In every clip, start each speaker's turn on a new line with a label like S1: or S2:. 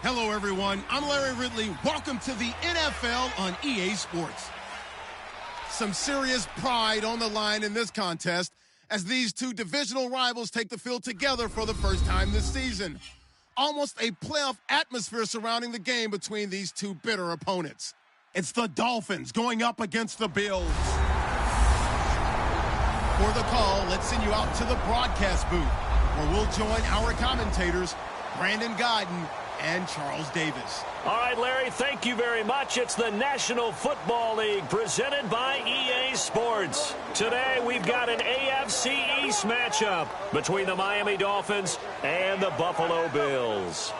S1: Hello, everyone. I'm Larry Ridley. Welcome to the NFL on EA Sports. Some serious pride on the line in this contest as these two divisional rivals take the field together for the first time this season. Almost a playoff atmosphere surrounding the game between these two bitter opponents. It's the Dolphins going up against the Bills. For the call, let's send you out to the broadcast booth, where we'll join our commentators, Brandon Godden and Charles Davis.
S2: All right, Larry, thank you very much. It's the National Football League presented by EA Sports. Today, we've got an AFC East matchup between the Miami Dolphins and the Buffalo Bills.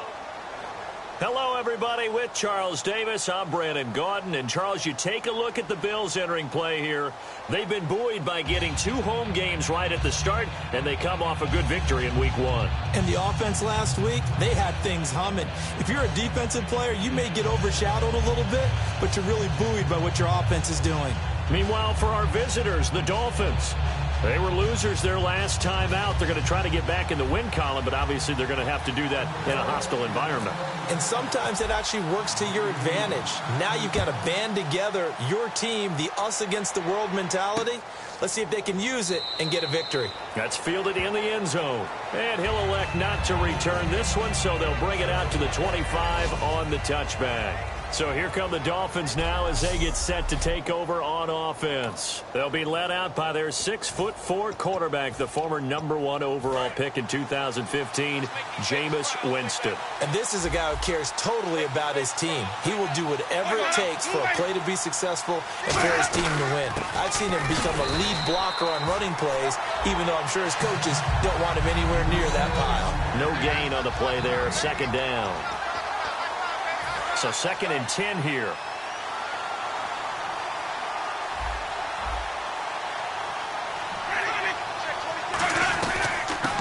S2: Hello, everybody. With Charles Davis, I'm Brandon Gaudin. And, Charles, you take a look at the Bills entering play here. They've been buoyed by getting 2 home games right at the start, and they come off a good victory in Week 1.
S3: And the offense last week, they had things humming. If you're a defensive player, you may get overshadowed a little bit, but you're really buoyed by what your offense is doing.
S2: Meanwhile, for our visitors, the Dolphins, they were losers their last time out. They're going to try to get back in the win column, but obviously they're going to have to do that in a hostile environment.
S3: And sometimes it actually works to your advantage. Now you've got to band together your team, the us against the world mentality. Let's see if they can use it and get a victory.
S2: That's fielded in the end zone. And he'll elect not to return this one, so they'll bring it out to the 25 on the touchback. So here come the Dolphins now as they get set to take over on offense. They'll be led out by their 6'4" quarterback, the former #1 overall pick in 2015, Jameis Winston.
S3: And this is a guy who cares totally about his team. He will do whatever it takes for a play to be successful and for his team to win. I've seen him become a lead blocker on running plays, even though I'm sure his coaches don't want him anywhere near that pile.
S2: No gain on the play there, second down. So 2nd and 10 here.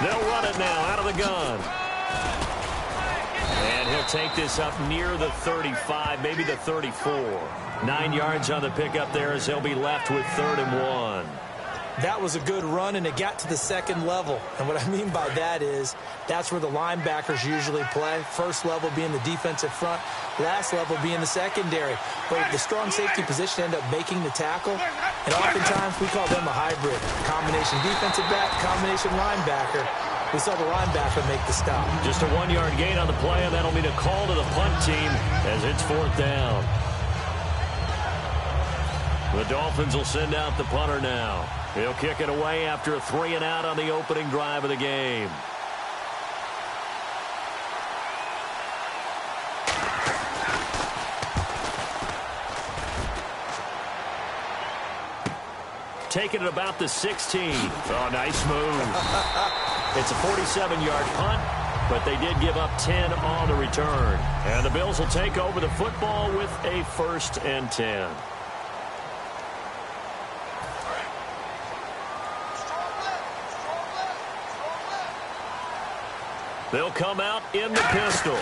S2: They'll run it now out of the gun. And he'll take this up near the 35, maybe the 34. 9 yards on the pickup there as they'll be left with 3rd and 1.
S3: That was a good run, and it got to the 2nd level. And what I mean by that is that's where the linebackers usually play. First level being the defensive front, last level being the secondary. But the strong safety position ended up making the tackle, and oftentimes we call them a hybrid. Combination defensive back, combination linebacker. We saw the linebacker make the stop.
S2: Just a 1-yard gain on the play, and that'll mean a call to the punt team as it's 4th down. The Dolphins will send out the punter now. He'll kick it away after a 3-and-out on the opening drive of the game. Taking it about the 16. Oh, nice move. It's a 47-yard punt, but they did give up 10 on the return. And the Bills will take over the football with a 1st and 10. They'll come out in the pistol.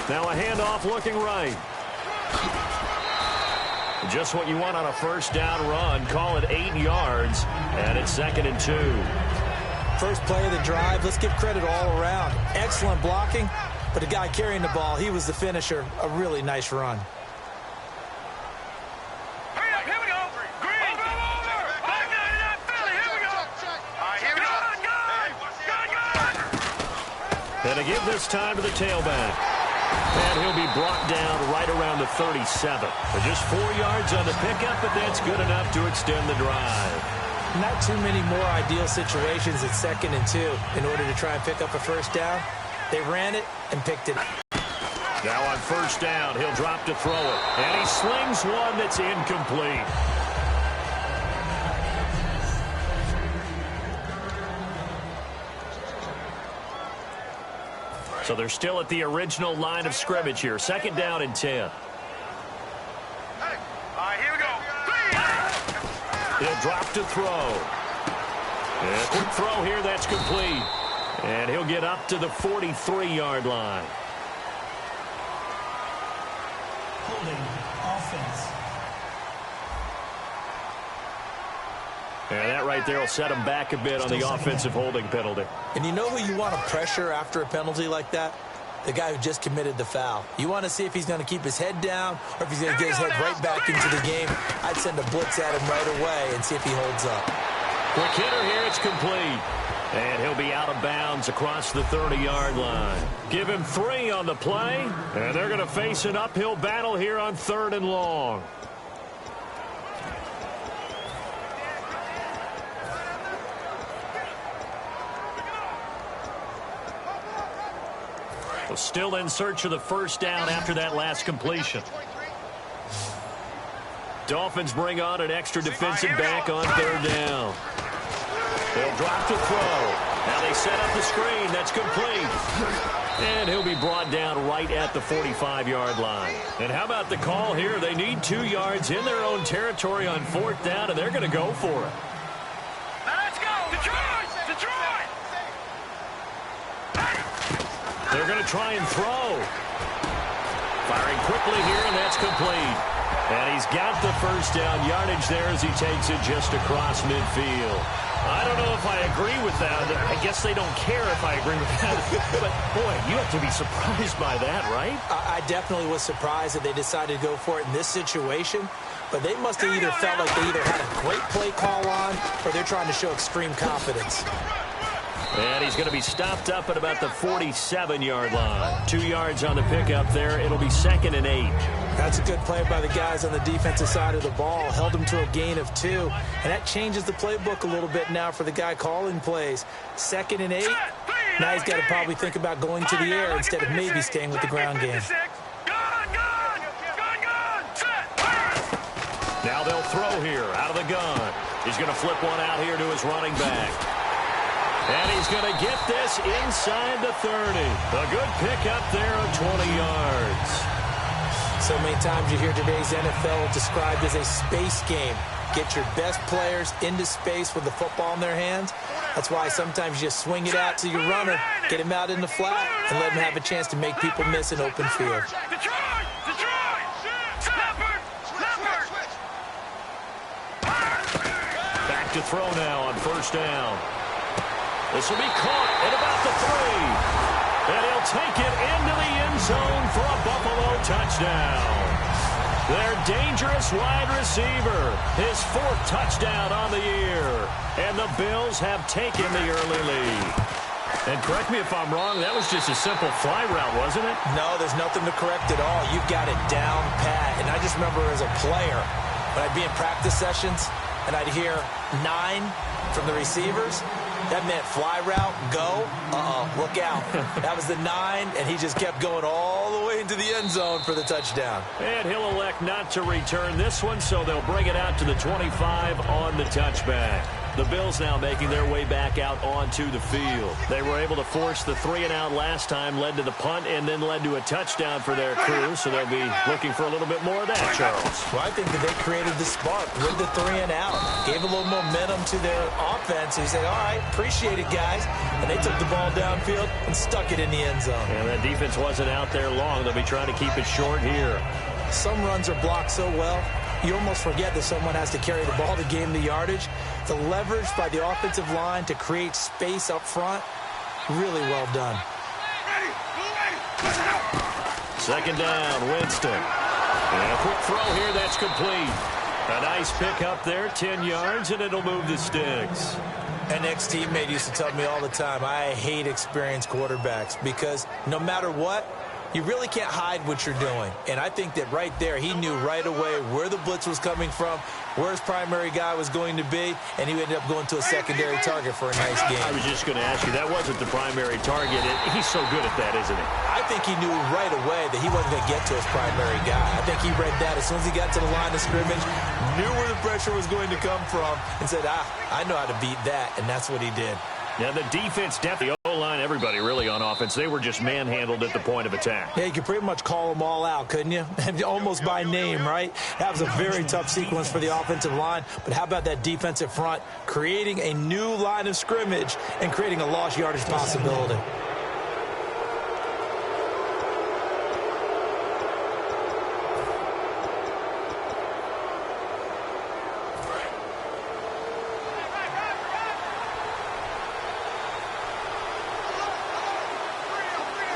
S2: Now a handoff looking right. Just what you want on a 1st down run. Call it 8 yards, and it's 2nd and 2.
S3: First play of the drive. Let's give credit all around. Excellent blocking, but the guy carrying the ball, he was the finisher. A really nice run.
S2: And to give this time to the tailback. And he'll be brought down right around the 37. But just 4 yards on the pickup, but that's good enough to extend the drive.
S3: Not too many more ideal situations at 2nd and 2 in order to try and pick up a 1st down. They ran it and picked it.
S2: Now on 1st down, he'll drop to throw it. And he slings one that's incomplete. So they're still at the original line of scrimmage here. 2nd down and 10.
S4: Hey, all right, here we go.
S2: He'll drop to throw. And a quick throw here, that's complete. And he'll get up to the 43-yard line.
S5: Holding offense.
S2: And that right there will set him back a bit on the offensive holding penalty.
S3: And you know who you want to pressure after a penalty like that? the guy who just committed the foul. You want to see if he's going to keep his head down or if he's going to get his head right back into the game. I'd send a blitz at him right away and see if he holds up.
S2: Quick hitter here, it's complete. And he'll be out of bounds across the 30-yard line. Give him 3 on the play, and they're going to face an uphill battle here on 3rd and long. Well, still in search of the first down after that last completion. Dolphins bring on an extra defensive back on 3rd down. They'll drop to throw. Now they set up the screen. That's complete. And he'll be brought down right at the 45-yard line. And how about the call here? They need 2 yards in their own territory on 4th down, and they're going to go for it.
S4: Now let's go! Detroit! Detroit!
S2: They're going to try and throw. Firing quickly here, and that's complete. And he's got the first down yardage there as he takes it just across midfield. I don't know if I agree with that. I guess they don't care if I agree with that. But, boy, you have to be surprised by that, right?
S3: I definitely was surprised that they decided to go for it in this situation. But they must have either felt like they either had a great play call on or they're trying to show extreme confidence.
S2: And he's going to be stopped up at about the 47-yard line. 2 yards on the pickup there. It'll be 2nd and 8.
S3: That's a good play by the guys on the defensive side of the ball. Held them to a gain of 2. And that changes the playbook a little bit now for the guy calling plays. 2nd and 8. Now he's got to probably think about going to the air instead of maybe staying with the ground game.
S2: Now they'll throw here out of the gun. He's going to flip one out here to his running back. And he's going to get this inside the 30. A good pickup there of 20 yards.
S3: So many times you hear today's NFL described as a space game. Get your best players into space with the football in their hands. That's why sometimes you just swing it out to your runner, get him out in the flat, and let him have a chance to make people miss an open field.
S4: Detroit! Detroit! Leopard! Leopard!
S2: Back to throw now on 1st down. This will be caught at about the 3. And he'll take it into the end zone for a Buffalo touchdown. Their dangerous wide receiver, his 4th touchdown on the year. And the Bills have taken the early lead. And correct me if I'm wrong, that was just a simple fly route, wasn't it?
S3: No, there's nothing to correct at all. You've got it down pat. And I just remember as a player, when I'd be in practice sessions, and I'd hear 9 from the receivers, that meant fly route, go, look out. That was the 9, and he just kept going all the way into the end zone for the touchdown.
S2: And he'll elect not to return this one, so they'll bring it out to the 25 on the touchback. The Bills now making their way back out onto the field. They were able to force the 3-and-out last time, led to the punt, and then led to a touchdown for their crew, so they'll be looking for a little bit more of that, Charles.
S3: Well, I think that they created the spark with the 3-and-out. Gave a little momentum to their offense. He said, all right, appreciate it, guys. And they took the ball downfield and stuck it in the end zone.
S2: And that defense wasn't out there long. They'll be trying to keep it short here.
S3: Some runs are blocked so well, you almost forget that someone has to carry the ball to gain the yardage. The leverage by the offensive line to create space up front, really well done.
S2: 2nd down, Winston. And a quick throw here, that's complete. A nice pickup there, 10 yards, and it'll move the sticks.
S3: An ex-teammate used to tell me all the time, I hate experienced quarterbacks because no matter what, you really can't hide what you're doing. And I think that right there, he knew right away where the blitz was coming from, where his primary guy was going to be, and he ended up going to a secondary target for a nice game.
S2: I was just going to ask you, that wasn't the primary target. He's so good at that, isn't he?
S3: I think he knew right away that he wasn't going to get to his primary guy. I think he read that as soon as he got to the line of scrimmage, knew where the pressure was going to come from, and said, I know how to beat that, and that's what he did.
S2: Now, the defense, definitely O-line, everybody really on offense, they were just manhandled at the point of attack.
S3: Yeah, you could pretty much call them all out, couldn't you? Almost by name, right? That was a very tough sequence for the offensive line. But how about that defensive front creating a new line of scrimmage and creating a lost yardage possibility?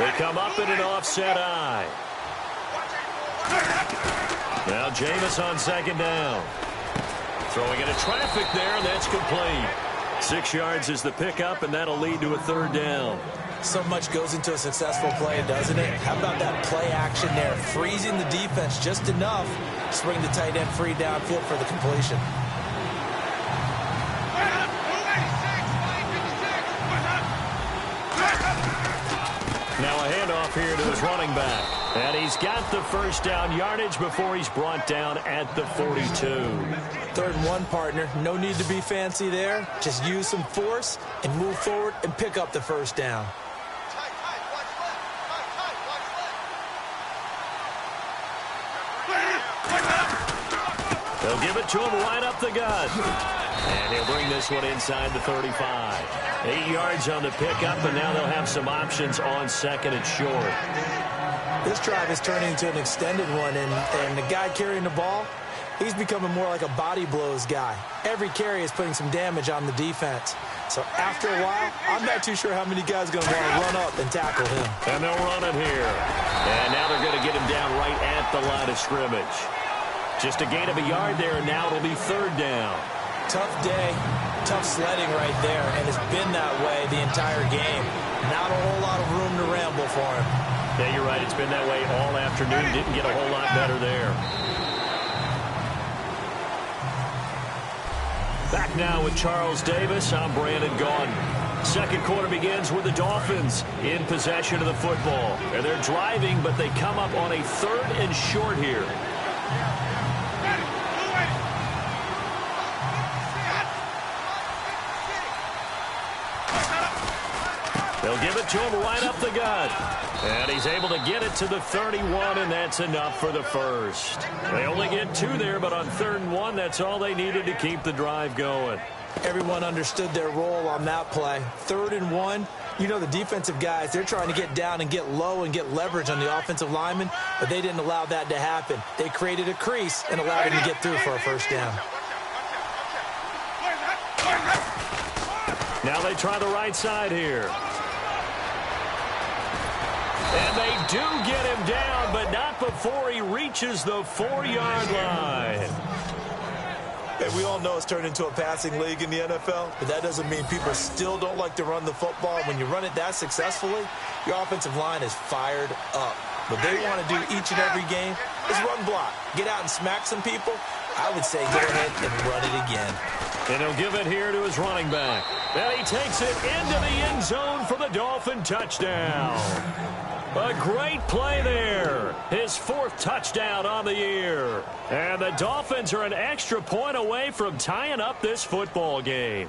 S2: They come up in an offset eye. Now Jameis on second down. Throwing into traffic there, and that's complete. 6 yards is the pickup, and that'll lead to a third down.
S3: So much goes into a successful play, doesn't it? How about that play action there? Freezing the defense just enough to swing the tight end free downfield for the completion.
S2: Now a handoff here to his running back. And he's got the first down yardage before he's brought down at the 42.
S3: 3rd and 1, partner. No need to be fancy there. Just use some force and move forward and pick up the first down.
S2: They'll give it to him right up the gut. And he'll bring this one inside the 35. 8 yards on the pickup, and now they'll have some options on second and short.
S3: This drive is turning into an extended one, and the guy carrying the ball, he's becoming more like a body blows guy. Every carry is putting some damage on the defense. So after a while, I'm not too sure how many guys are going to want to run up and tackle him.
S2: And they'll run it here. And now they're going to get him down right at the line of scrimmage. Just a gain of a yard there, and now it'll be 3rd down.
S3: Tough day, tough sledding right there, and it's been that way the entire game. Not a whole lot of room to ramble for him.
S2: Yeah, you're right. It's been that way all afternoon. Didn't get a whole lot better there. Back now with Charles Davis. I'm Brandon Gaudin. Second quarter begins with the Dolphins in possession of the football. And they're driving, but they come up on a 3rd and short here. They'll give it to him right up the gut. And he's able to get it to the 31, and that's enough for the first. They only get 2 there, but on 3rd and 1, that's all they needed to keep the drive going.
S3: Everyone understood their role on that play. 3rd and 1, you know the defensive guys, they're trying to get down and get low and get leverage on the offensive lineman, but they didn't allow that to happen. They created a crease and allowed him to get through for a first down.
S2: Now they try the right side here. And they do get him down, but not before he reaches the 4-yard line.
S3: And we all know it's turned into a passing league in the NFL, but that doesn't mean people still don't like to run the football. When you run it that successfully, your offensive line is fired up. What they want to do each and every game is run block. Get out and smack some people. I would say go ahead and run it again.
S2: And he'll give it here to his running back. And he takes it into the end zone for the Dolphin touchdown. A great play there. His 4th touchdown on the year. And the Dolphins are an extra point away from tying up this football game.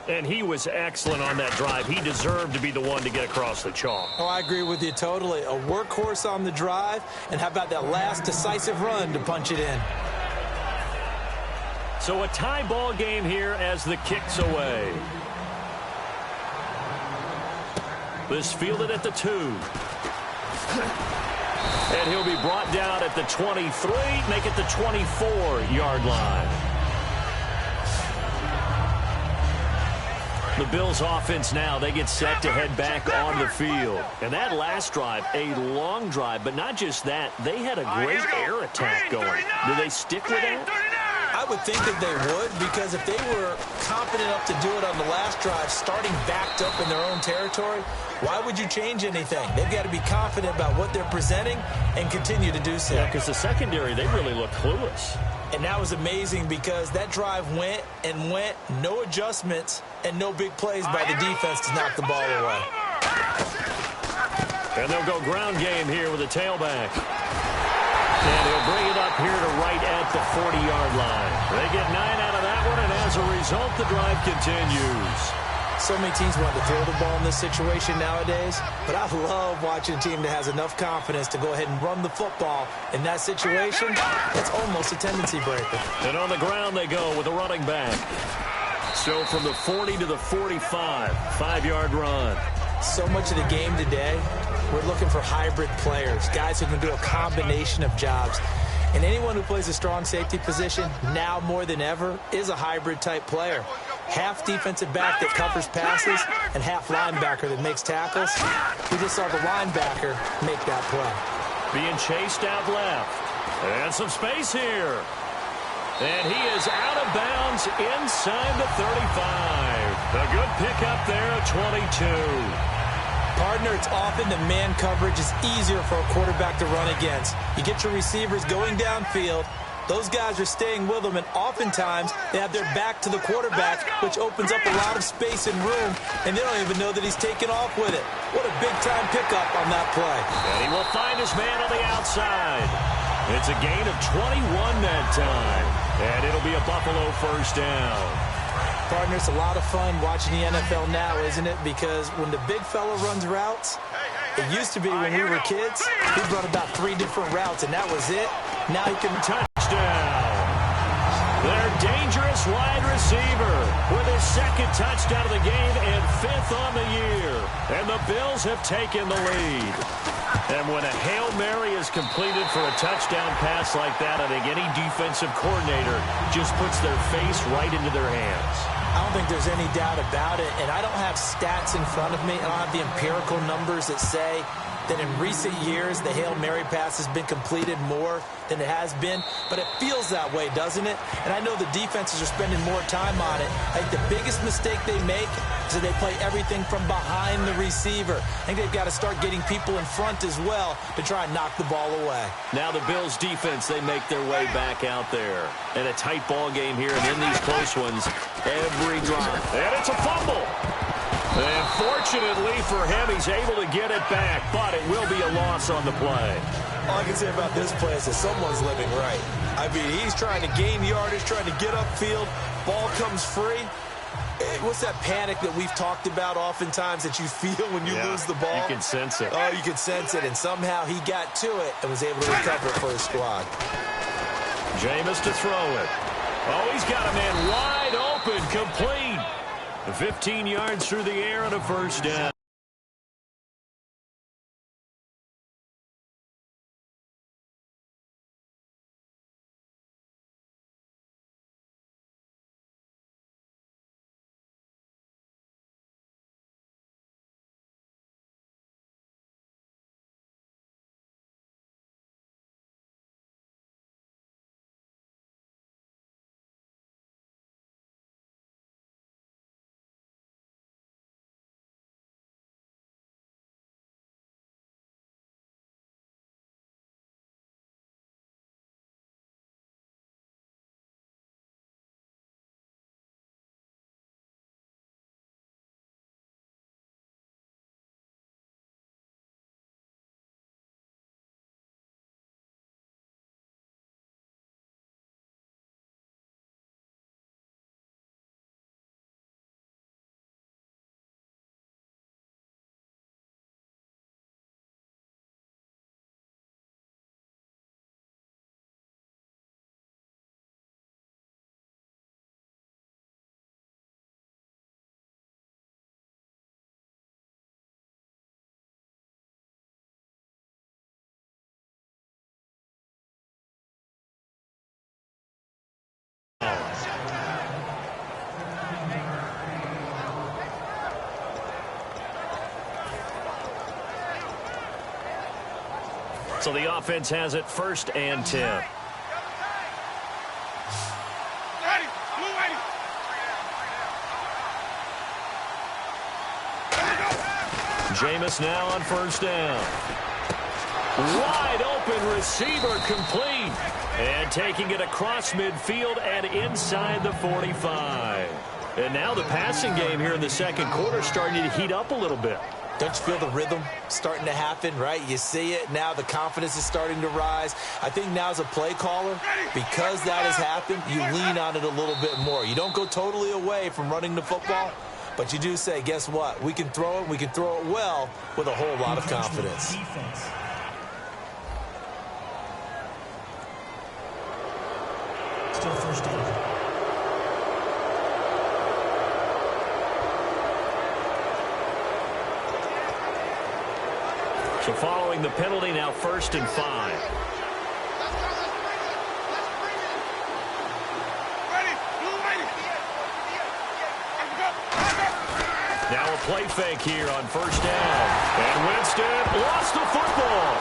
S2: And he was excellent on that drive. He deserved to be the one to get across the chalk.
S3: Oh, I agree with you totally. A workhorse on the drive. And how about that last decisive run to punch it in?
S2: So a tie ball game here as the kick's away. This fielded at the 2. And he'll be brought down at the 23, make it the 24-yard line. The Bills offense now, they get set to head back on the field. And that last drive, a long drive, but not just that, they had a great air attack going. Do they stick with that?
S3: I would think that they would, because if they were confident enough to do it on the last drive, starting backed up in their own territory, why would you change anything? They've got to be confident about what they're presenting and continue to do so.
S2: Yeah, because the secondary, they really look clueless.
S3: And that was amazing because that drive went and went, no adjustments, and no big plays by the defense to knock the ball away.
S2: And they'll go ground game here with a tailback. And he'll bring it up here to right at the 40-yard line. They get 9 out of that one, and as a result, the drive continues.
S3: So many teams want to throw the ball in this situation nowadays, but I love watching a team that has enough confidence to go ahead and run the football. In that situation, it's almost a tendency breaker.
S2: And on the ground they go with a running back. So from the 40 to the 45, 5-yard run.
S3: So much of the game today, we're looking for hybrid players, guys who can do a combination of jobs. And anyone who plays a strong safety position, now more than ever, is a hybrid type player. Half defensive back that covers passes, and half linebacker that makes tackles. We just saw the linebacker make that play.
S2: Being chased out left. And some space here. And he is out of bounds inside the 35. A good pickup there at 22.
S3: Partner, it's often the man coverage is easier for a quarterback to run against. You get your receivers going downfield. Those guys are staying with them, and oftentimes they have their back to the quarterback, which opens up a lot of space and room, and they don't even know that he's taking off with it. What a big-time pickup on that play.
S2: And he will find his man on the outside. It's a gain of 21 that time, and it'll be a Buffalo first down.
S3: Partner, it's a lot of fun watching the NFL now, isn't it? Because when the big fella runs routes, it used to be when we were kids, he'd run about 3 different routes, and that was it. Now he can
S2: touchdown. Their dangerous wide receiver with his second touchdown of the game and 5th on the year. And the Bills have taken the lead. And when a Hail Mary is completed for a touchdown pass like that, I think any defensive coordinator just puts their face right into their hands.
S3: I don't think there's any doubt about it, and I don't have stats in front of me. I don't have the empirical numbers that say that in recent years the Hail Mary pass has been completed more than it has been, but it feels that way, doesn't it? And I know the defenses are spending more time on it. I think the biggest mistake they make is that they play everything from behind the receiver. I think they've got to start getting people in front as well to try and knock the ball away.
S2: Now the Bills defense, they make their way back out there. And a tight ball game here, and in these close ones, every drop. And it's a fumble. And fortunately for him, he's able to get it back, but it will be a loss on the play.
S3: All I can say about this play is that someone's living right. I mean, he's trying to gain yardage, trying to get upfield. Ball comes free. What's that panic that we've talked about oftentimes that you feel when you lose the ball?
S2: You can sense it.
S3: Oh, you can sense it, and somehow he got to it and was able to recover it for his squad.
S2: Jameis to throw it. Oh, he's got a man wide open, complete. 15 yards through the air and a first down. So the offense has it 1st and 10. Jameis now on 1st down. Wide open receiver complete. And taking it across midfield and inside the 45. And now the passing game here in the second quarter starting to heat up a little bit.
S3: Don't you feel the rhythm starting to happen, right? You see it now. The confidence is starting to rise. I think now as a play caller, because that has happened, you lean on it a little bit more. You don't go totally away from running the football, but you do say, guess what? We can throw it. We can throw it well with a whole lot of confidence.
S5: Still first down.
S2: So following the penalty, now 1st and 5. Now a play fake here on first down. And Winston lost the football.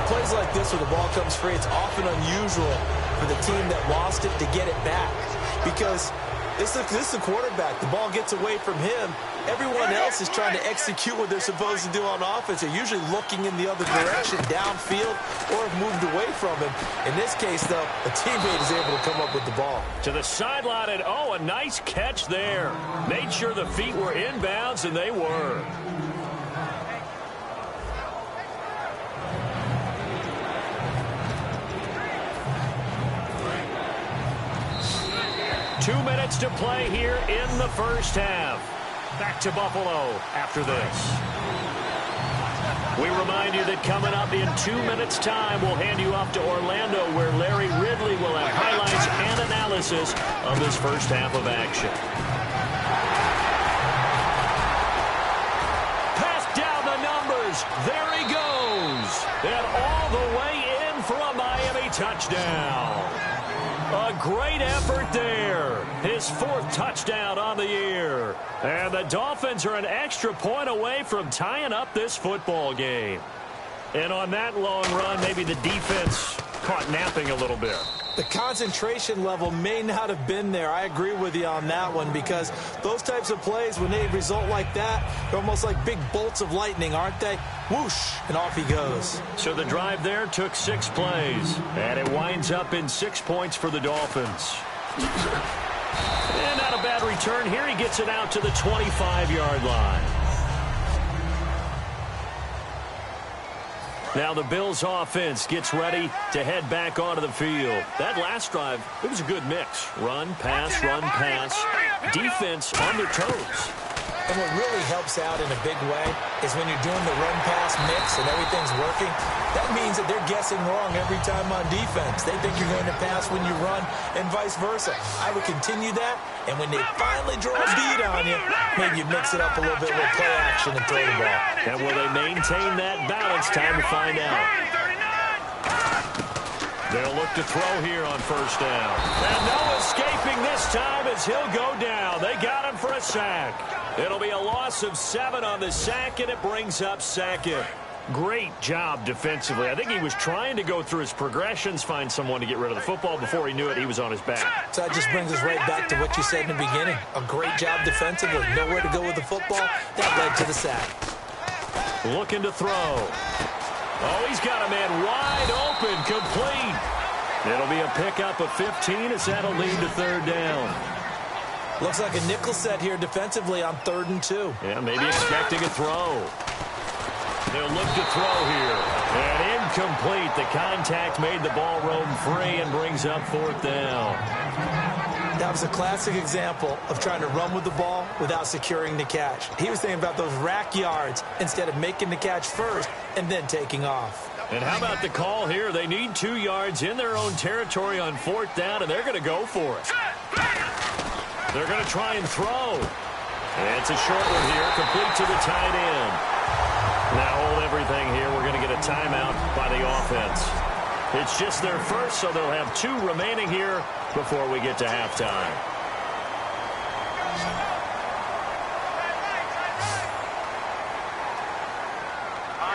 S3: Plays like this where the ball comes free, it's often unusual for the team that lost it to get it back because this is the quarterback. The ball gets away from him. Everyone else is trying to execute what they're supposed to do on offense. They're usually looking in the other direction, downfield, or have moved away from him. In this case, though, a teammate is able to come up with the ball.
S2: To the sideline, and a nice catch there. Made sure the feet were inbounds, and they were. Two minutes to play here in the first half. Back to Buffalo after this. We remind you that coming up in 2 minutes' time, we'll hand you off to Orlando, where Larry Ridley will have highlights and analysis of this first half of action. Pass down the numbers. There he goes. And all the way in for a Miami touchdown. A great effort there. His fourth touchdown on the year. And the Dolphins are an extra point away from tying up this football game. And on that long run, maybe the defense caught napping a little bit.
S3: The concentration level may not have been there. I agree with you on that one because those types of plays, when they result like that, they're almost like big bolts of lightning, aren't they? Whoosh, and off he goes.
S2: So the drive there took 6 plays, and it winds up in 6 points for the Dolphins. And not a bad return here. He gets it out to the 25-yard line. Now the Bills offense gets ready to head back onto the field. That last drive, it was a good mix. Run, pass, defense on their toes.
S3: And what really helps out in a big way is when you're doing the run-pass mix and everything's working, that means that they're guessing wrong every time on defense. They think you're going to pass when you run and vice versa. I would continue that, and when they finally draw a bead on you, maybe you mix it up a little bit with play action and throw the ball.
S2: And will they maintain that balance? Time to find out. They'll look to throw here on first down. And no escaping this time as he'll go down. They got him for a sack. It'll be a loss of 7 on the sack, and it brings up second. Great job defensively. I think he was trying to go through his progressions, find someone to get rid of the football. Before he knew it, he was on his back.
S3: So that just brings us right back to what you said in the beginning. A great job defensively. Nowhere to go with the football. That led to the sack.
S2: Looking to throw. Oh, he's got a man wide open, complete. It'll be a pickup of 15 as that'll lead to third down.
S3: Looks like a nickel set here defensively on 3rd and 2.
S2: Yeah, maybe expecting a throw. They'll look to throw here. And incomplete. The contact made the ball roam free and brings up 4th down.
S3: That was a classic example of trying to run with the ball without securing the catch. He was thinking about those rack yards instead of making the catch first and then taking off.
S2: And how about the call here? They need 2 yards in their own territory on 4th down, and they're going to go for it. They're going to try and throw. And it's a short one here, complete to the tight end. Now hold everything here. We're going to get a timeout by the offense. It's just their first, so they'll have 2 remaining here before we get to halftime.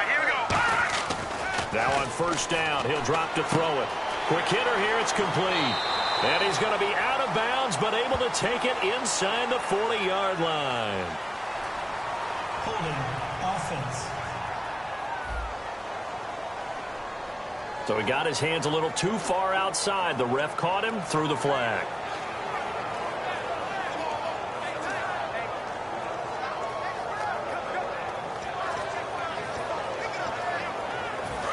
S4: Here we go.
S2: Now on first down, he'll drop to throw it. Quick hitter here, it's complete. And he's going to be out of bounds, but able to take it inside the 40-yard line.
S5: Holding offense.
S2: So he got his hands a little too far outside. The ref caught him, threw the flag.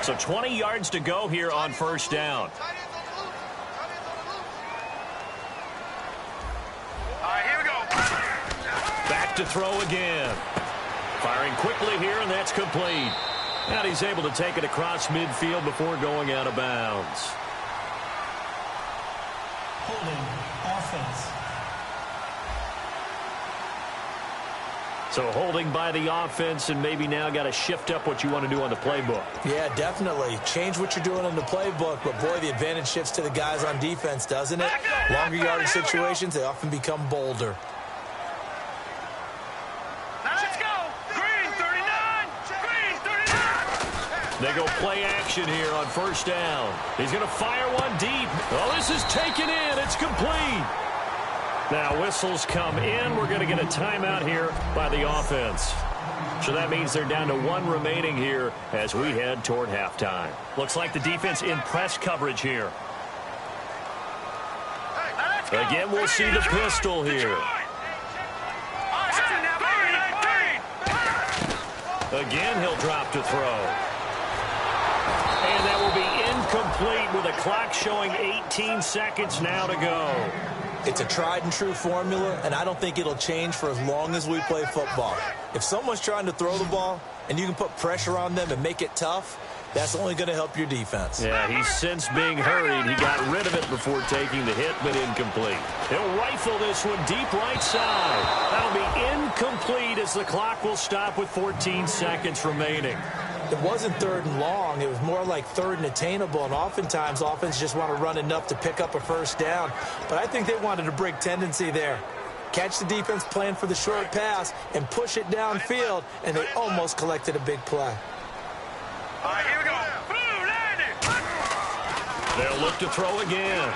S2: So 20 yards to go here on first down.
S4: Here we go.
S2: Back to throw again. Firing quickly here, and that's complete. And he's able to take it across midfield before going out of bounds.
S5: Holding offense.
S2: So holding by the offense, and maybe now got to shift up what you want to do on the playbook.
S3: Yeah, definitely. Change what you're doing in the playbook, but boy, the advantage shifts to the guys on defense, doesn't it? Longer yardage situations, they often become bolder.
S4: Now let's go. Green 39. Green 39.
S2: They go play action here on first down. He's going to fire one deep. Oh, this is taken in. It's complete. Now whistles come in. We're going to get a timeout here by the offense. So that means they're down to one remaining here as we head toward halftime. Looks like the defense in press coverage here. Again, we'll see the pistol here. Again, he'll drop to throw. And that will be incomplete with a clock showing 18 seconds now to go.
S3: It's a tried-and-true formula, and I don't think it'll change for as long as we play football. If someone's trying to throw the ball and you can put pressure on them and make it tough, that's only going to help your defense.
S2: Yeah, he's since being hurried. He got rid of it before taking the hit, but incomplete. He'll rifle this one deep right side. That'll be incomplete as the clock will stop with 14 seconds remaining.
S3: It wasn't third and long. It was more like third and attainable, and oftentimes offense just want to run enough to pick up a first down. But I think they wanted a break tendency there. Catch the defense playing for the short pass and push it downfield, and they almost collected a big play.
S4: All right, here we go.
S2: They'll look to throw again.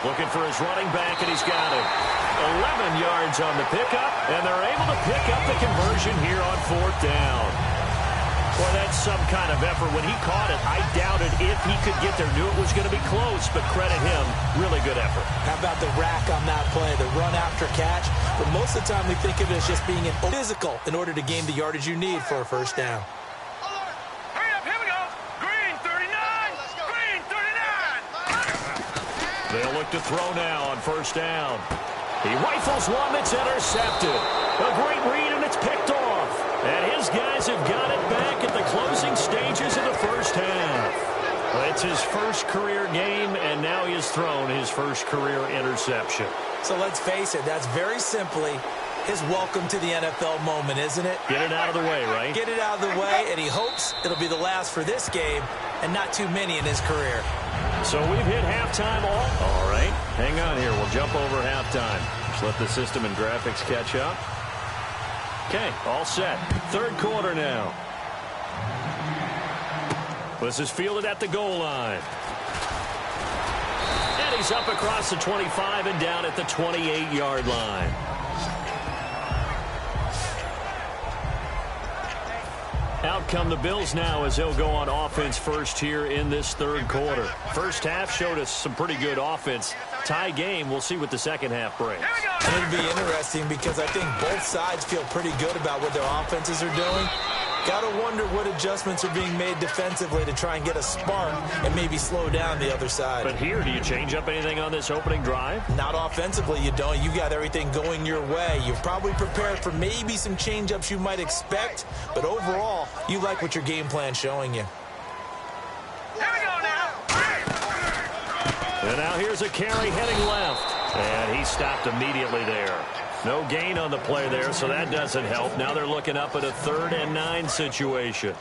S2: Looking for his running back, and he's got it. 11 yards on the pickup, and they're able to pick up the conversion here on fourth down. Boy, that's some kind of effort. When he caught it, I doubted if he could get there. Knew it was going to be close, but credit him. Really good effort.
S3: How about the rack on that play, the run after catch? But most of the time we think of it as just being physical in order to gain the yardage you need for a first down.
S4: Hurry up, here we go. Green 39. Green 39.
S2: They'll look to throw now on first down. He rifles one that's intercepted. A great read, and it's picked off. And his guys have got it back at the closing stages of the first half. Well, it's his first career game, and now he has thrown his first career interception.
S3: So let's face it, that's very simply his welcome to the NFL moment, isn't it?
S2: Get it out of the way, right?
S3: Get it out of the way, and he hopes it'll be the last for this game and not too many in his career.
S2: So we've hit halftime all right. Hang on here. We'll jump over halftime. Just let the system and graphics catch up. Okay, all set. Third quarter now. This is fielded at the goal line. And he's up across the 25 and down at the 28-yard line. Out come the Bills now as they'll go on offense first here in this third quarter. First half showed us some pretty good offense. Tie game. We'll see what the second half brings.
S3: And it'll be interesting because I think both sides feel pretty good about what their offenses are doing. Got to wonder what adjustments are being made defensively to try and get a spark and maybe slow down the other side.
S2: But here, do you change up anything on this opening drive?
S3: Not offensively, you don't. You got everything going your way. You're probably prepared for maybe some change-ups you might expect, but overall, you like what your game plan's showing you.
S4: Here we go now.
S2: And now here's a carry heading left. And he stopped immediately there. No gain on the play there, so that doesn't help. Now they're looking up at a 3rd and 9 situation.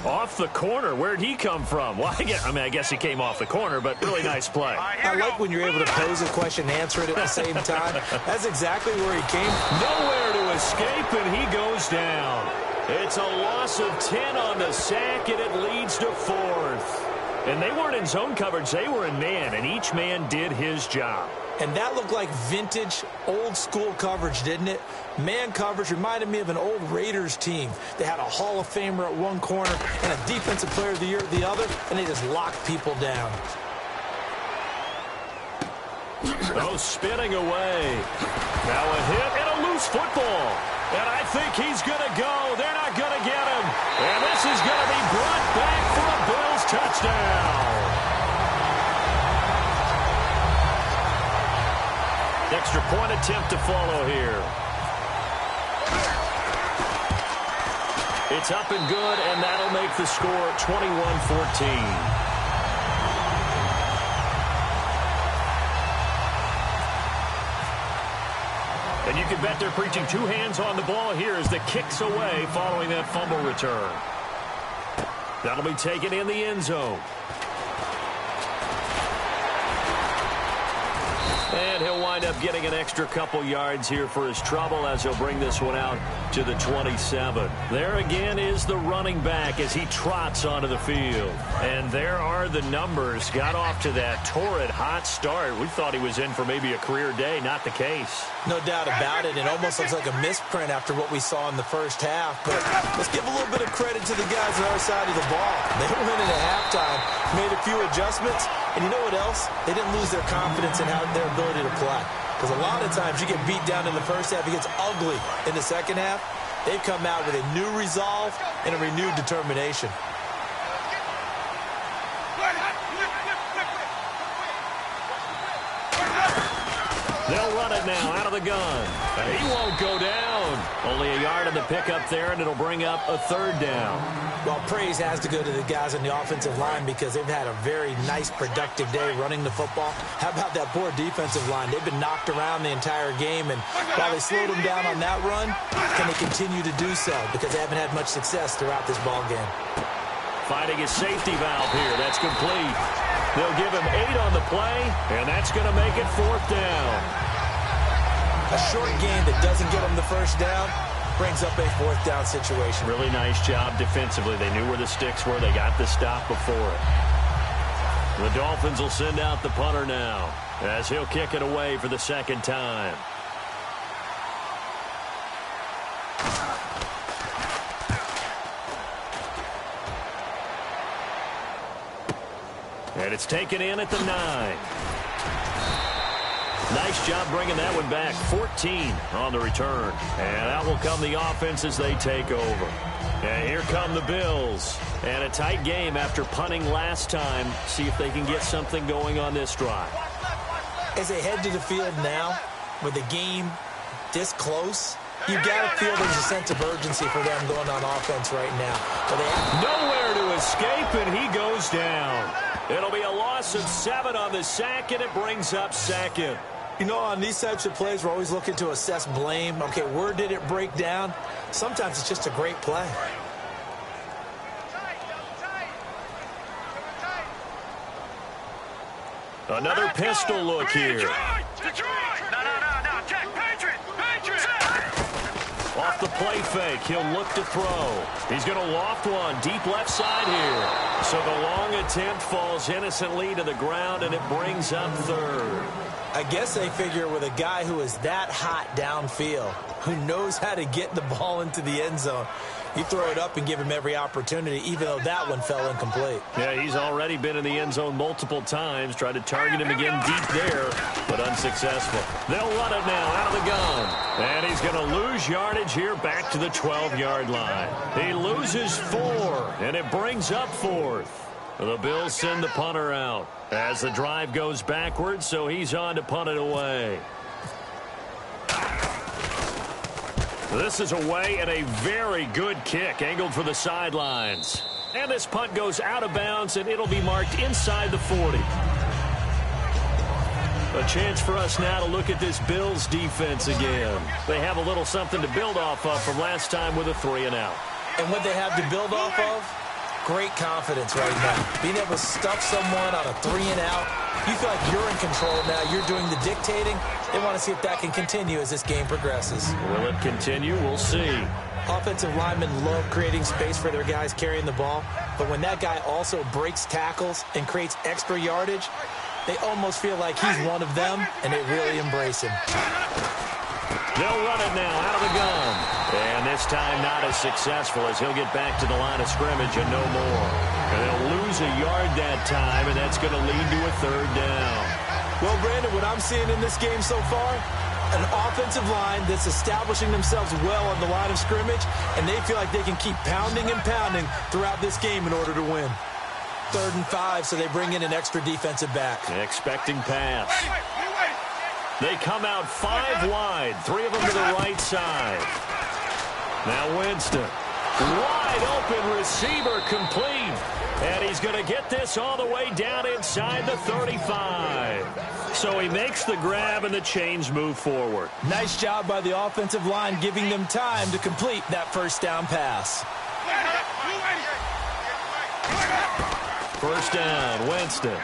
S2: Off the corner. Where'd he come from? Well, I guess he came off the corner, but really nice play.
S3: I like when you're able to pose a question and answer it at the same time. That's exactly where he came.
S2: Nowhere to escape, and he goes down. It's a loss of 10 on the sack, and it leads to 4th. And they weren't in zone coverage. They were in man, and each man did his job.
S3: And that looked like vintage, old-school coverage, didn't it? Man coverage reminded me of an old Raiders team. They had a Hall of Famer at one corner and a Defensive Player of the Year at the other, and they just locked people down.
S2: Oh, spinning away. Now a hit and a loose football. And I think he's going to go. They're not going to get him. And this is going to be brought back for a Bills touchdown. Extra point attempt to follow here. It's up and good, and that'll make the score 21-14. And you can bet they're preaching two hands on the ball here as the kick's away following that fumble return. That'll be taken in the end zone. And he'll wind up getting an extra couple yards here for his trouble as he'll bring this one out to the 27. There again is the running back as he trots onto the field. And there are the numbers. Got off to that torrid hot start. We thought he was in for maybe a career day. Not the case.
S3: No doubt about it. It almost looks like a misprint after what we saw in the first half. But let's give a little bit of credit to the guys on our side of the ball. They went into halftime, made a few adjustments, and you know what else? They didn't lose their confidence in their ability to play. Because a lot of times you get beat down in the first half, it gets ugly in the second half. They've come out with a new resolve and a renewed determination.
S2: They'll run it now out of the gun. He won't go down. Only a yard on the pickup there, and it'll bring up a third down.
S3: Well, praise has to go to the guys on the offensive line because they've had a very nice, productive day running the football. How about that poor defensive line? They've been knocked around the entire game, and while they slowed them down on that run, can they continue to do so? Because they haven't had much success throughout this ball game.
S2: Finding his safety valve here. That's complete. They'll give him 8 on the play, and that's going to make it 4th down.
S3: A short game that doesn't get them the first down brings up a 4th down situation.
S2: Really nice job defensively. They knew where the sticks were. They got the stop before it. The Dolphins will send out the punter now as he'll kick it away for the second time. And it's taken in at the 9. Nice job bringing that one back. 14 on the return. And out will come the offense as they take over. And here come the Bills. And a tight game after punting last time. See if they can get something going on this drive.
S3: As they head to the field now, with the game this close, you got to feel there's a sense of urgency for them going on offense right now. But they have
S2: nowhere to escape, and he goes down. It'll be a loss of 7 on the sack, and it brings up 2nd.
S3: You know, on these types of plays, we're always looking to assess blame. Okay, where did it break down? Sometimes it's just a great play.
S2: Another pistol look here.
S4: Detroit! No, Jack, Patriot!
S2: Off the play fake, he'll look to throw. He's going to loft one deep left side here. So the long attempt falls innocently to the ground, and it brings up 3rd.
S3: I guess they figure with a guy who is that hot downfield, who knows how to get the ball into the end zone, you throw it up and give him every opportunity, even though that one fell incomplete.
S2: Yeah, he's already been in the end zone multiple times. Tried to target him again deep there, but unsuccessful. They'll run it now out of the gun. And he's going to lose yardage here back to the 12-yard line. He loses 4, and it brings up 4th. The Bills send the punter out as the drive goes backwards, so he's on to punt it away. This is away and a very good kick angled for the sidelines. And this punt goes out of bounds, and it'll be marked inside the 40. A chance for us now to look at this Bills defense again. They have a little something to build off of from last time with a 3-and-out.
S3: And what they have to build off of? Great confidence right now. Being able to stuff someone on a 3-and-out. You feel like you're in control now. You're doing the dictating. They want to see if that can continue as this game progresses.
S2: Will it continue? We'll see.
S3: Offensive linemen love creating space for their guys carrying the ball. But when that guy also breaks tackles and creates extra yardage, they almost feel like he's one of them, and they really embrace him.
S2: They'll run it now out of the gun. And this time not as successful as he'll get back to the line of scrimmage and no more. And they'll lose a yard that time, and that's going to lead to a 3rd down.
S3: Well, Brandon, what I'm seeing in this game so far, an offensive line that's establishing themselves well on the line of scrimmage, and they feel like they can keep pounding and pounding throughout this game in order to win. 3rd and 5, so they bring in an extra defensive back.
S2: Expecting pass. They come out 5 wide, 3 of them to the right side. Now Winston. Wide open receiver complete. And he's going to get this all the way down inside the 35. So he makes the grab and the chains move forward.
S3: Nice job by the offensive line giving them time to complete that first down pass.
S2: First down, Winston.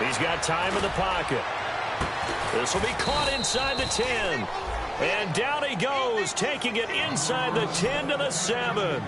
S2: He's got time in the pocket. This will be caught inside the 10. And down he goes, taking it inside the 10 to the 7.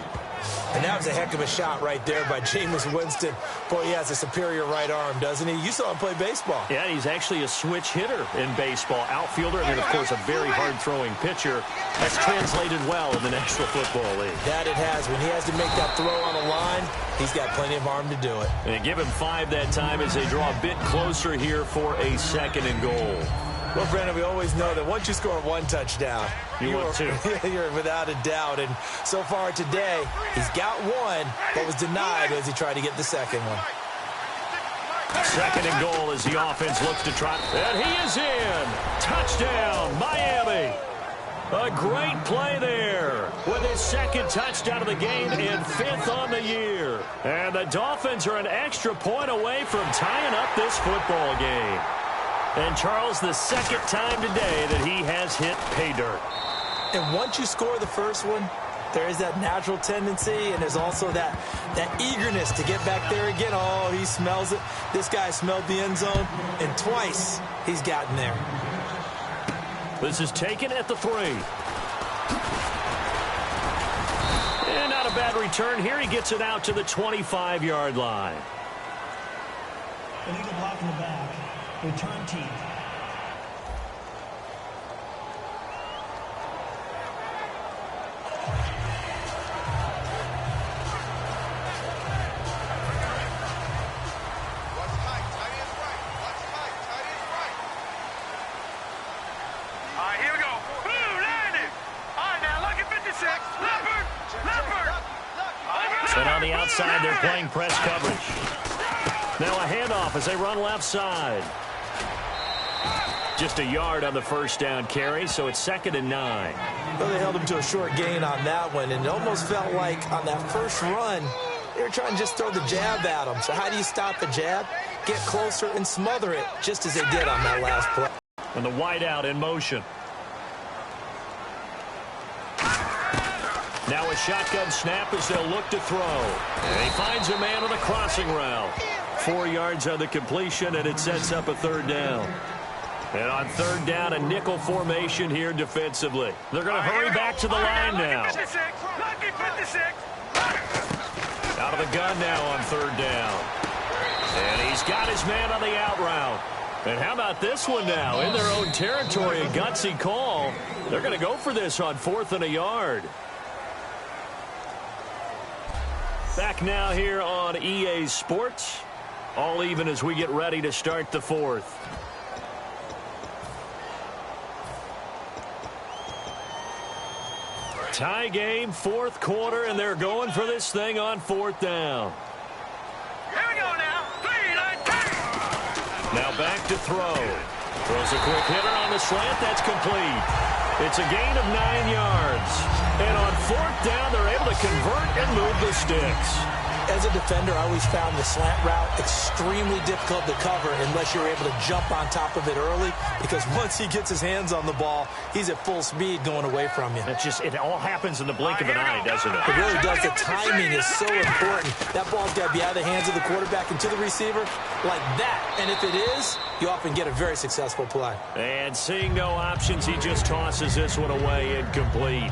S3: And that was a heck of a shot right there by Jameis Winston. Boy, he has a superior right arm, doesn't he? You saw him play baseball.
S2: Yeah, he's actually a switch hitter in baseball. Outfielder, and then, of course, a very hard-throwing pitcher. That's translated well in the National Football League.
S3: That it has. When he has to make that throw on a line, he's got plenty of arm to do it.
S2: And give him 5 that time as they draw a bit closer here for a 2nd and goal.
S3: Well, Brandon, we always know that once you score 1 touchdown,
S2: you're
S3: without a doubt. And so far today, he's got 1, but was denied as he tried to get the second one.
S2: 2nd and goal as the offense looks to try. And he is in. Touchdown, Miami. A great play there with his 2nd touchdown of the game and 5th on the year. And the Dolphins are an extra point away from tying up this football game. And Charles, the 2nd time today that he has hit pay dirt.
S3: And once you score the first one, there is that natural tendency, and there's also that eagerness to get back there again. Oh, he smells it. This guy smelled the end zone, and twice he's gotten there.
S2: This is taken at the 3. And not a bad return here. He gets it out to the 25-yard line.
S5: Illegal block in the back. Return team.
S2: And on the outside, they're playing press coverage. Now a handoff as they run left side. Just a yard on the first down carry, so it's 2nd and 9.
S3: Well, they held him to a short gain on that one, and it almost felt like on that first run, they were trying to just throw the jab at him. So how do you stop the jab? Get closer and smother it, just as they did on that last play.
S2: And the wideout in motion. Now a shotgun snap as they'll look to throw. And he finds a man on the crossing route. 4 yards on the completion, and it sets up a 3rd down. And on 3rd down, a nickel formation here defensively. They're going to hurry back to the line now. Out of the gun now on 3rd down. And he's got his man on the out route. And how about this one now? In their own territory, a gutsy call. They're going to go for this on 4th and a yard. Back now here on EA Sports. All even as we get ready to start the 4th. Tie game, 4th quarter, and they're going for this thing on 4th down.
S4: Here we go now. 3, 9, 10.
S2: Now back to throw. Throws a quick hitter on the slant. That's complete. It's a gain of 9 yards. And on 4th down, they're able to convert and move the sticks.
S3: As a defender, I always found the slant route extremely difficult to cover unless you're able to jump on top of it early, because once he gets his hands on the ball, he's at full speed going away from you.
S2: It all happens in the blink of an eye, doesn't it?
S3: It really does. The timing is so important. That ball's got to be out of the hands of the quarterback and to the receiver like that. And if it is, you often get a very successful play.
S2: And seeing no options, he just tosses this one away incomplete.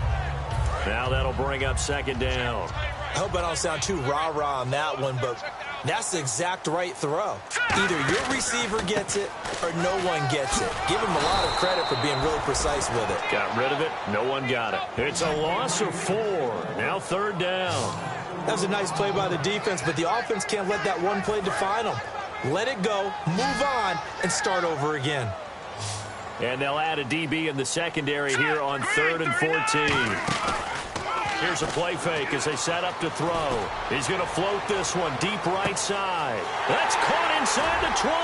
S2: Now that'll bring up 2nd down.
S3: I hope I don't sound too rah-rah on that one, but that's the exact right throw. Either your receiver gets it or no one gets it. Give him a lot of credit for being really precise with it.
S2: Got rid of it. No one got it. It's a loss of 4. Now 3rd down.
S3: That was a nice play by the defense, but the offense can't let that one play define them. Let it go, move on, and start over again.
S2: And they'll add a DB in the secondary here on 3rd and 14. Here's a play fake as they set up to throw. He's going to float this one deep right side. That's caught inside the 20.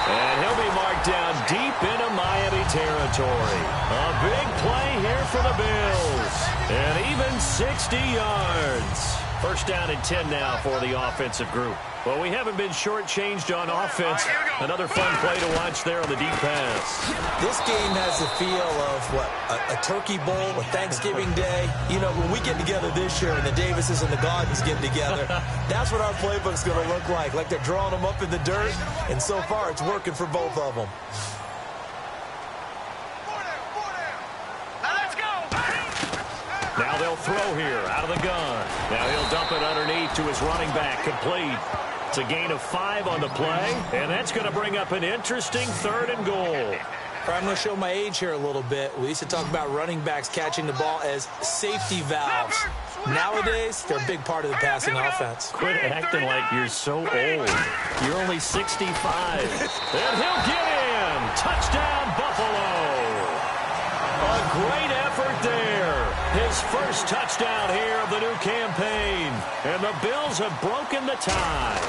S2: And he'll be marked down deep into Miami territory. A big play here for the Bills. And even 60 yards. First down and 10 now for the offensive group. Well, we haven't been shortchanged on offense. Another fun play to watch there on the deep pass.
S3: This game has the feel of, a turkey bowl, a Thanksgiving Day. You know, when we get together this year and the Davises and the Gaudens get together, that's what our playbook's going to look like. Like they're drawing them up in the dirt, and so far it's working for both of them.
S2: Now they'll throw here out of the gun. Now he'll dump it underneath to his running back, complete. It's a gain of 5 on the play, and that's going to bring up an interesting 3rd and goal.
S3: I'm going to show my age here a little bit. We used to talk about running backs catching the ball as safety valves. Nowadays, they're a big part of the passing offense.
S2: Quit acting like you're so old. You're only 65. And he'll get in. Touchdown, Buffalo. A great effort there. His first touchdown here of the new campaign. And the Bills have broken the tie.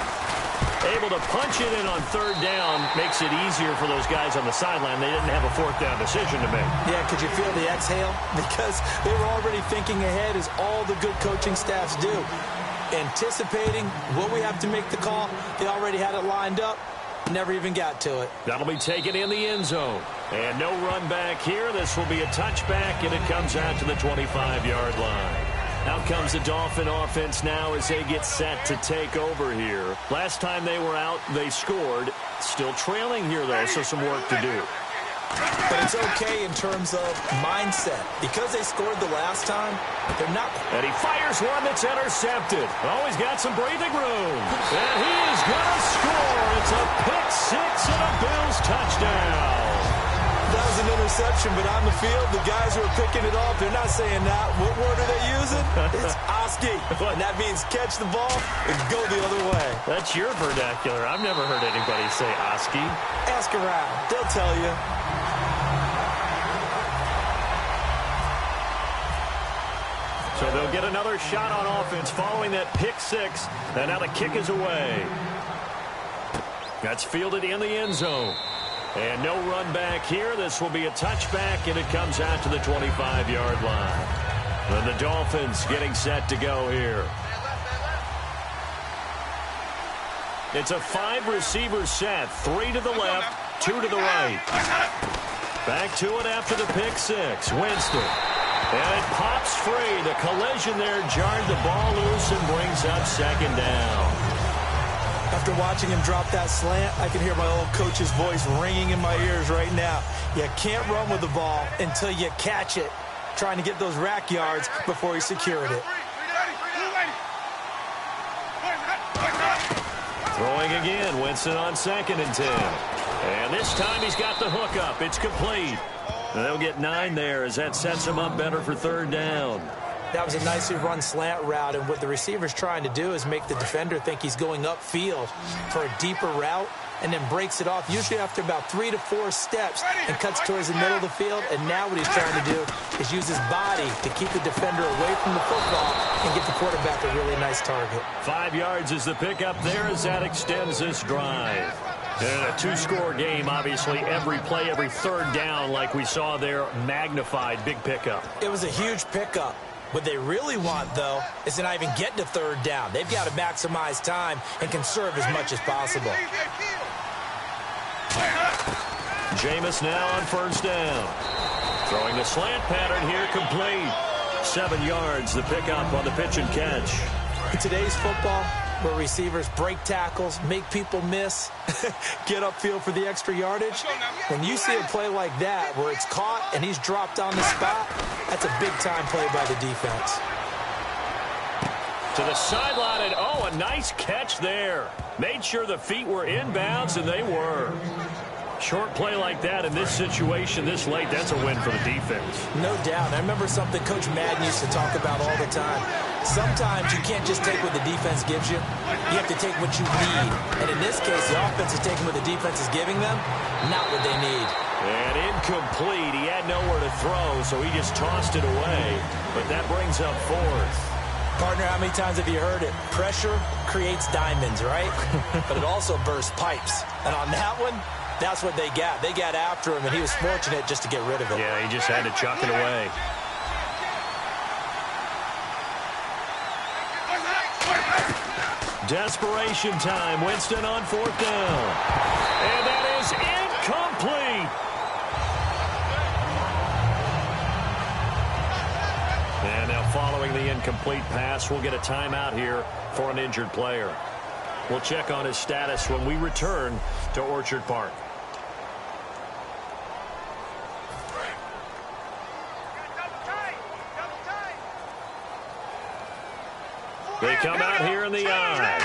S2: Able to punch it in on 3rd down makes it easier for those guys on the sideline. They didn't have a 4th down decision to make.
S3: Yeah, could you feel the exhale? Because they were already thinking ahead, as all the good coaching staffs do. Anticipating what we have to make the call. They already had it lined up. Never even got to it.
S2: That'll be taken in the end zone. And no run back here. This will be a touchback, and it comes out to the 25-yard line. Out comes the Dolphin offense now as they get set to take over here. Last time they were out, they scored. Still trailing here, though, so some work to do.
S3: But it's okay in terms of mindset. Because they scored the last time, they're not.
S2: And he fires one that's intercepted. Oh, he's got some breathing room. And he is going to score. It's a pick-6 and a Bills touchdown.
S3: That was an interception, but on the field, the guys who are picking it off, they're not saying that. What word are they using? It's Oski. And that means catch the ball and go the other way.
S2: That's your vernacular. I've never heard anybody say Oski.
S3: Ask around. They'll tell you.
S2: So they'll get another shot on offense following that pick-6. And now the kick is away. That's fielded in the end zone. And no run back here. This will be a touchback, and it comes out to the 25-yard line. And the Dolphins getting set to go here. It's a 5-receiver set. 3 to the left, 2 to the right. Back to it after the pick-6. Winston. And it pops free. The collision there jarred the ball loose and brings up 2nd down.
S3: After watching him drop that slant, I can hear my old coach's voice ringing in my ears right now. You can't run with the ball until you catch it. Trying to get those rack yards before he secured it.
S2: Throwing again, Winston on 2nd and 10. And this time he's got the hook up. It's complete. And they'll get 9 there as that sets him up better for 3rd down.
S3: That was a nicely run slant route, and what the receiver's trying to do is make the defender think he's going upfield for a deeper route, and then breaks it off, usually after about 3 to 4 steps, and cuts towards the middle of the field. And now what he's trying to do is use his body to keep the defender away from the football and get the quarterback a really nice target.
S2: 5 yards is the pickup there as that extends this drive. And a 2-score game, obviously, every play, every 3rd down, like we saw there, magnified, big pickup.
S3: It was a huge pickup. What they really want, though, is to not even get to 3rd down. They've got to maximize time and conserve as much as possible.
S2: Jameis now on 1st down. Throwing the slant pattern here, complete. 7 yards, the pickup on the pitch and catch.
S3: In today's football, where receivers break tackles, make people miss, get upfield for the extra yardage, when you see a play like that where it's caught and he's dropped on the spot, that's a big-time play by the defense.
S2: To the sideline, and oh, a nice catch there. Made sure the feet were inbounds, and they were. Short play like that in this situation this late, that's a win for the defense.
S3: No doubt. I remember something Coach Madden used to talk about all the time. Sometimes you can't just take what the defense gives you. You have to take what you need. And in this case, the offense is taking what the defense is giving them, not what they need.
S2: And incomplete. He had nowhere to throw, so he just tossed it away. But that brings up 4th.
S3: Partner, how many times have you heard it? Pressure creates diamonds, right? But it also bursts pipes. And on that one, that's what they got. They got after him, and he was fortunate just to get rid of it.
S2: Yeah, he just had to chuck it away. Desperation time. Winston on 4th down. And that is incomplete. And now following the incomplete pass, we'll get a timeout here for an injured player. We'll check on his status when we return to Orchard Park. They come out here in the I.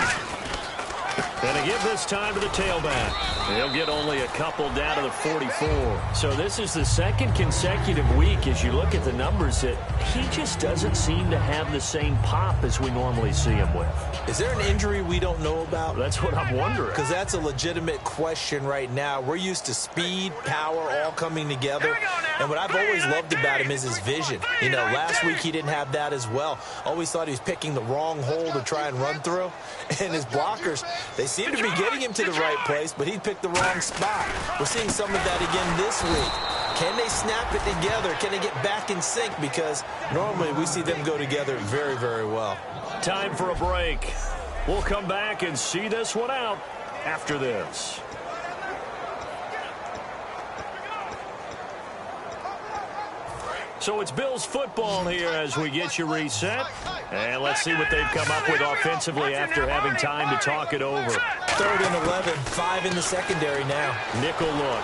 S2: And to give this time to the tailback. He'll get only a couple down to the 44. So this is the second consecutive week, as you look at the numbers, that he just doesn't seem to have the same pop as we normally see him with.
S3: Is there an injury we don't know about?
S2: That's what I'm wondering.
S3: Because that's a legitimate question right now. We're used to speed, power, all coming together. And what I've always loved about him is his vision. You know, last week he didn't have that as well. Always thought he was picking the wrong hole to try and run through. And his blockers, they seem to be getting him to the right place, but he picked the wrong spot. We're seeing some of that again this week. Can they snap it together? Can they get back in sync? Because normally we see them go together very, very well.
S2: Time for a break. We'll come back and see this one out after this. So it's Bills football here as we get you reset. And let's see what they've come up with offensively after having time to talk it over.
S3: 3rd and 11, 5 in the secondary now.
S2: Nickel look,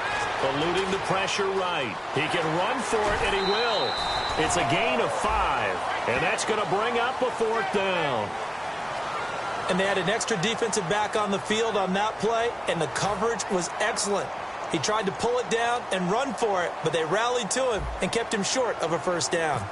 S2: eluding the pressure right. He can run for it, and he will. It's a gain of 5, and that's going to bring up a 4th down.
S3: And they had an extra defensive back on the field on that play, and the coverage was excellent. He tried to pull it down and run for it, but they rallied to him and kept him short of a 1st down.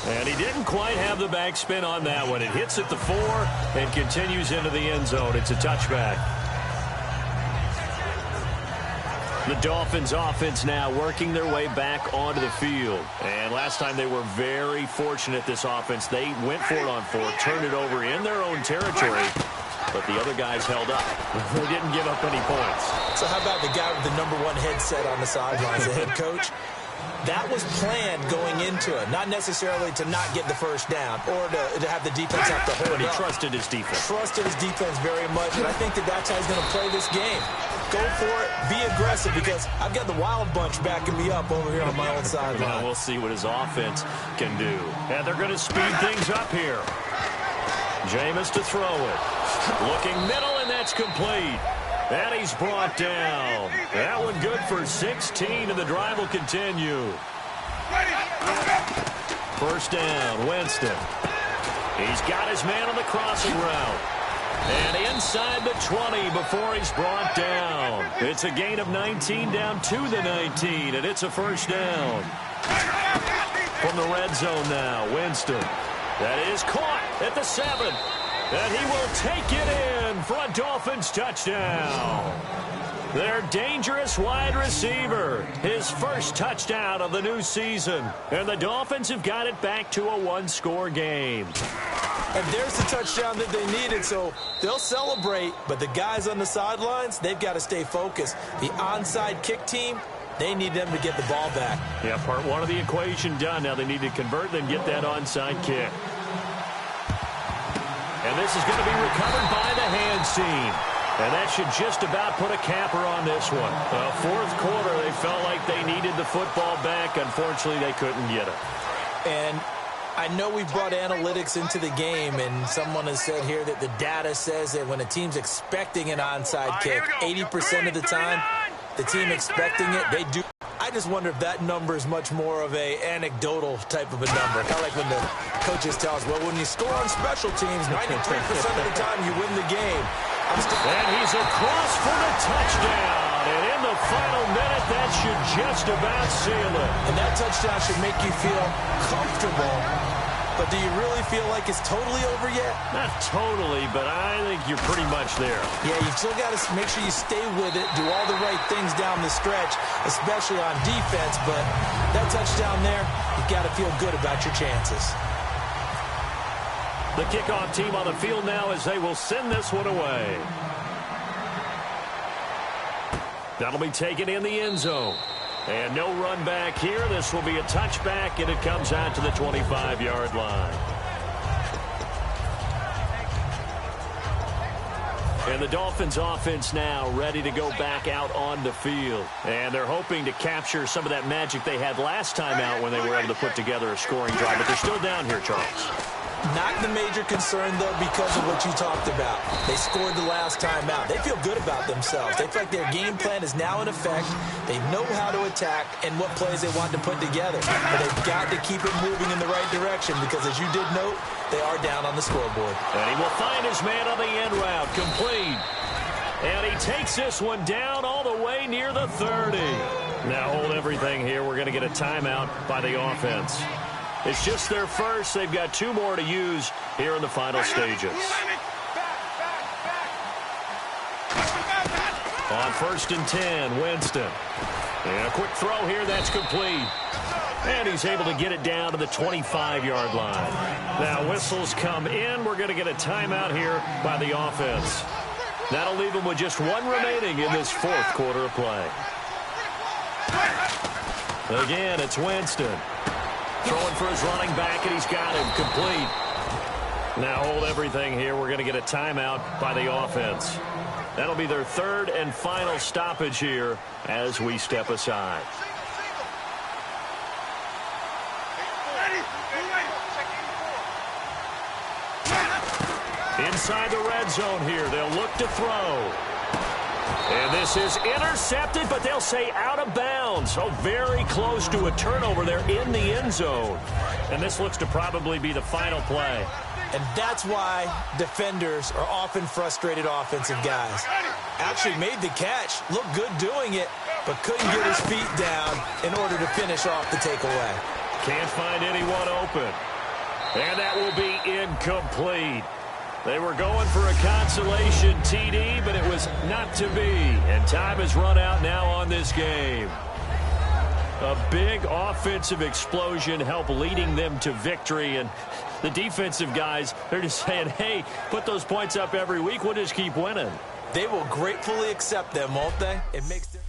S2: And he didn't quite have the backspin on that one. It hits at the 4 and continues into the end zone. It's a touchback. The Dolphins offense now working their way back onto the field. And last time they were very fortunate, this offense. They went for it on 4th, turned it over in their own territory, but the other guys held up. They didn't give up any points.
S3: So how about the guy with the #1 headset on the sidelines, the head coach? That was planned going into it, not necessarily to not get the 1st down or to have the defense have to hold
S2: But he
S3: up.
S2: trusted his defense.
S3: Trusted his defense very much, and I think that's how he's going to play this game. Go for it, be aggressive, because I've got the wild bunch backing me up over here on my own sideline.
S2: We'll see what his offense can do. And they're going to speed things up here. Jameis to throw it. Looking middle, and that's complete. And he's brought down. That one good for 16, and the drive will continue. 1st down, Winston. He's got his man on the crossing route. And inside the 20 before he's brought down. It's a gain of 19 down to the 19, and it's a 1st down. From the red zone now, Winston. That is caught at the 7. And he will take it in for a Dolphins touchdown. Their dangerous wide receiver. His 1st touchdown of the new season. And the Dolphins have got it back to a 1-score game.
S3: And there's the touchdown that they needed, so they'll celebrate. But the guys on the sidelines, they've got to stay focused. The onside kick team, they need them to get the ball back.
S2: Yeah, part 1 of the equation done. Now they need to convert and get that onside kick. And this is going to be recovered by the hands team. And that should just about put a capper on this one. 4th quarter, they felt like they needed the football back. Unfortunately, they couldn't get it.
S3: And I know we've brought analytics into the game, and someone has said here that the data says that when a team's expecting an onside kick, 80% of the time, the team expecting it, they do. I just wonder if that number is much more of a anecdotal type of a number. Kind of like when the coaches tell us, well, when you score on special teams, 93% of the time you win the game.
S2: And he's across for the touchdown. And in the final minute, that should just about seal it.
S3: And that touchdown should make you feel comfortable. But do you really feel like it's totally over yet?
S2: Not totally, but I think you're pretty much there.
S3: Yeah, you still got to make sure you stay with it, do all the right things down the stretch, especially on defense. But that touchdown there, you've got to feel good about your chances.
S2: The kickoff team on the field now as they will send this one away. That'll be taken in the end zone. And no run back here. This will be a touchback, and it comes out to the 25-yard line. And the Dolphins offense now ready to go back out on the field. And they're hoping to capture some of that magic they had last time out when they were able to put together a scoring drive. But they're still down here, Charles.
S3: Not the major concern, though, because of what you talked about. They scored the last time out. They feel good about themselves. They feel like their game plan is now in effect. They know how to attack and what plays they want to put together. But they've got to keep it moving in the right direction because, as you did note, they are down on the scoreboard.
S2: And he will find his man on the end route. Complete. And he takes this one down all the way near the 30. Now hold everything here. We're going to get a timeout by the offense. It's just their first. They've got 2 more to use here in the final stages. On 1st and 10, Winston. And a quick throw here. That's complete. And he's able to get it down to the 25-yard line. Now whistles come in. We're going to get a timeout here by the offense. That'll leave them with just 1 remaining in this 4th quarter of play. Again, it's Winston. Throwing for his running back, and he's got him complete. Now hold everything here. We're going to get a timeout by the offense. That'll be their 3rd and final stoppage here as we step aside. Inside the red zone here. They'll look to throw. And this is intercepted, but they'll say out of bounds. So very close to a turnover there in the end zone. And this looks to probably be the final play.
S3: And that's why defenders are often frustrated offensive guys. Actually made the catch, looked good doing it, but couldn't get his feet down in order to finish off the takeaway.
S2: Can't find anyone open. And that will be incomplete. They were going for a consolation TD, but it was not to be. And time has run out now on this game. A big offensive explosion helped leading them to victory. And the defensive guys, they're just saying, hey, put those points up every week. We'll just keep winning.
S3: They will gratefully accept them, won't they? It makes them